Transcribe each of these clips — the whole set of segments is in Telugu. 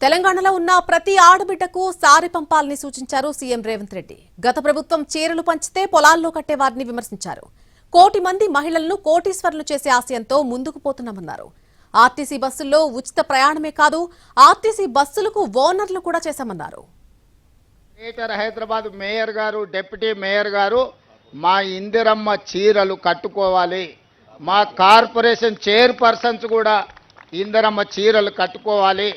తెలంగాణలో ఉన్న ప్రతి ఆడబిడ్డకు సారి పంపాలని సూచించారు సీఎం రేవంత్ రెడ్డి. గత ప్రభుత్వం చీరలు పంచితే పొలాల్లో కట్టేవారిని విమర్శించారు. కోటి మంది మహిళలను కోటీశ్వరులు చేసే ఆశయంతో ముందుకు పోతున్నామన్నారు. ఆర్టీసీ బస్సుల్లో ఉచిత ప్రయాణమే కాదు, ఆర్టీసీ బస్సులకు ఓనర్లు కూడా చేశామన్నారు. గ్రేటర్ హైదరాబాద్ మేయర్ గారు, డిప్యూటీ మేయర్ గారు మా ఇందిరమ్మ చీరలు కట్టుకోవాలి, మా కార్పొరేషన్ చైర్పర్సన్స్ కూడా ఇందిరమ్మ చీరలు కట్టుకోవాలి,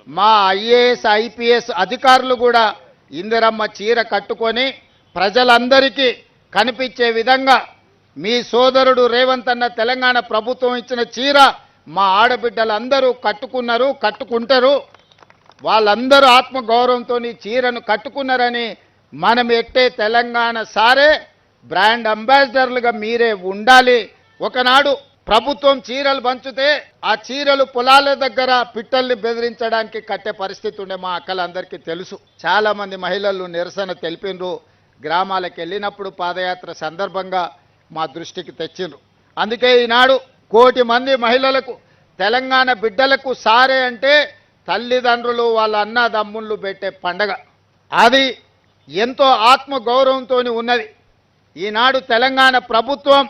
మా ఐఏఎస్ ఐపీఎస్ అధికారులు కూడా ఇందిరమ్మ చీర కట్టుకొని ప్రజలందరికీ కనిపించే విధంగా మీ సోదరుడు రేవంత్ అన్న తెలంగాణ ప్రభుత్వం ఇచ్చిన చీర మా ఆడబిడ్డలందరూ కట్టుకున్నారు, కట్టుకుంటారు. వాళ్ళందరూ ఆత్మగౌరవంతో చీరను కట్టుకున్నారని మనం ఎట్టే తెలంగాణ సారే బ్రాండ్ అంబాసిడర్లుగా మీరే ఉండాలి. ఒకనాడు ప్రభుత్వం చీరలు పంచితే ఆ చీరలు పొలాల దగ్గర పిట్టల్ని బెదిరించడానికి కట్టే పరిస్థితి ఉండే మా అక్కలందరికీ తెలుసు. చాలా మంది మహిళలు నిరసన తెలిపినరు. గ్రామాలకు వెళ్ళినప్పుడు పాదయాత్ర సందర్భంగా మా దృష్టికి తెచ్చిండ్రు. అందుకే ఈనాడు కోటి మంది మహిళలకు, తెలంగాణ బిడ్డలకు సారే అంటే తల్లిదండ్రులు వాళ్ళ అన్నదమ్ముళ్ళు పెట్టే పండగ. అది ఎంతో ఆత్మగౌరవంతో ఉన్నది. ఈనాడు తెలంగాణ ప్రభుత్వం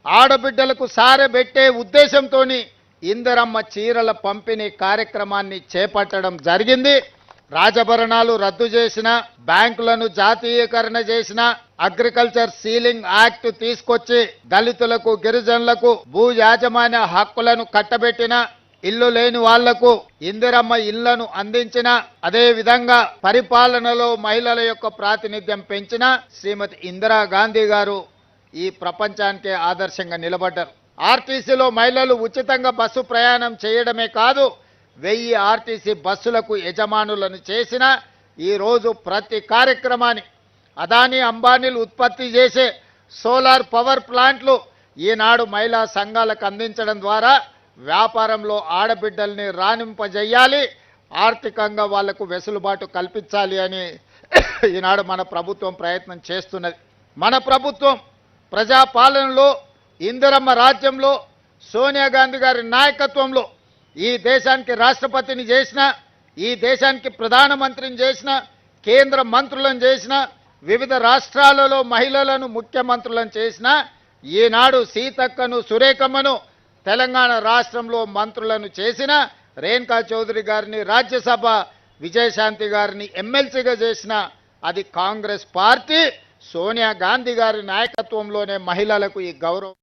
ఆడబిడ్డలకు సారె పెట్టే ఉద్దేశంతో ఇందిరమ్మ చీరల పంపిణీ కార్యక్రమాన్ని చేపట్టడం జరిగింది. రాజభరణాలు రద్దు చేసిన, బ్యాంకులను జాతీయకరణ చేసిన, అగ్రికల్చర్ సీలింగ్ యాక్ట్ తీసుకొచ్చి దళితులకు, గిరిజనులకు భూ యాజమాన్య హక్కులను కట్టబెట్టిన, ఇల్లు లేని వాళ్లకు ఇందిరమ్మ ఇళ్లను అందించిన, అదే విధంగా పరిపాలనలో మహిళల యొక్క ప్రాతినిధ్యం పెంచిన శ్రీమతి ఇందిరాగాంధీ గారు ఈ ప్రపంచానికే ఆదర్శంగా నిలబడ్డారు. ఆర్టీసీలో మహిళలు ఉచితంగా బస్సు ప్రయాణం చేయడమే కాదు, 1000 ఆర్టీసీ బస్సులకు యజమానులను చేసిన ఈరోజు ప్రతి కార్యక్రమాన్ని అదానీ అంబానీలు ఉత్పత్తి చేసే సోలార్ పవర్ ప్లాంట్లు ఈనాడు మహిళా సంఘాలకు అందించడం ద్వారా వ్యాపారంలో ఆడబిడ్డల్ని రాణింపజేయాలి, ఆర్థికంగా వాళ్లకు వెసులుబాటు కల్పించాలి అని ఈనాడు మన ప్రభుత్వం ప్రయత్నం చేస్తున్నది. మన ప్రభుత్వం ప్రజాపాలనలో, ఇందిరమ్మ రాజ్యంలో, సోనియా గాంధీ గారి నాయకత్వంలో ఈ దేశానికి రాష్ట్రపతిని చేసిన, ఈ దేశానికి ప్రధానమంత్రిని చేసిన, కేంద్ర మంత్రులను చేసిన, వివిధ రాష్ట్రాలలో మహిళలను ముఖ్యమంత్రులను చేసిన, ఈనాడు సీతక్కను, సురేఖమ్మను తెలంగాణ రాష్ట్రంలో మంత్రులను చేసిన, రేణుకా చౌదరి గారిని రాజ్యసభ, విజయశాంతి గారిని ఎమ్మెల్సీగా చేసిన అది కాంగ్రెస్ పార్టీ. సోనియా గాంధీ గారి నాయకత్వంలోనే మహిళలకు ఈ గౌరవం